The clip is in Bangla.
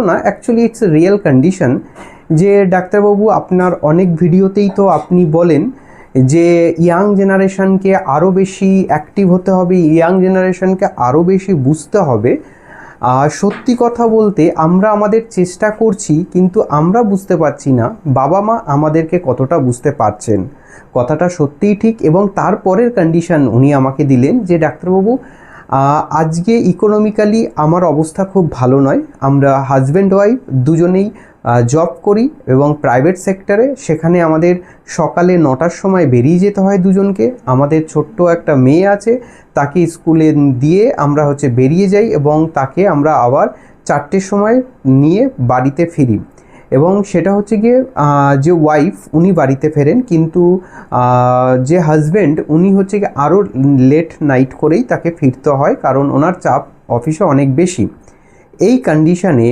না, actually it's a real condition যে ডাক্তারবাবু আপনার অনেক ভিডিওতেই তো আপনি বলেন যে ইয়াং জেনারেশনকে আরও বেশি অ্যাক্টিভ হতে হবে, ইয়াং জেনারেশনকে আরও বেশি বুঝতে হবে। সত্যি কথা বলতে আমরা আমাদের চেষ্টা করছি, কিন্তু আমরা বুঝতে পারছি না বাবা মা আমাদেরকে কতটা বুঝতে পারছেন। কথাটা সত্যিই ঠিক। এবং তারপরের কন্ডিশন উনি আমাকে দিলেন যে ডাক্তারবাবু আজকে ইকোনমিক্যালি আমার অবস্থা খুব ভালো নয়। আমরা হাজব্যান্ড ওয়াইফ দুজনেই জব করি এবং প্রাইভেট সেক্টরে। সেখানে আমাদের সকালে 9টার সময় বেরিয়ে যেতে হয় দুজনকে। আমাদের ছোট্ট একটা মেয়ে আছে, তাকে স্কুলে দিয়ে আমরা বেরিয়ে যাই এবং তাকে আমরা আবার 4টের সময় নিয়ে বাড়িতে ফিরি। এবং সেটা গিয়ে যে ওয়াইফ উনি বাড়িতে ফেরেন, কিন্তু যে হাজব্যান্ড উনি গিয়ে আরও লেট নাইট করেই তাকে ফিরতে হয়, কারণ ওনার চাপ অফিসে অনেক বেশি। এই কন্ডিশনে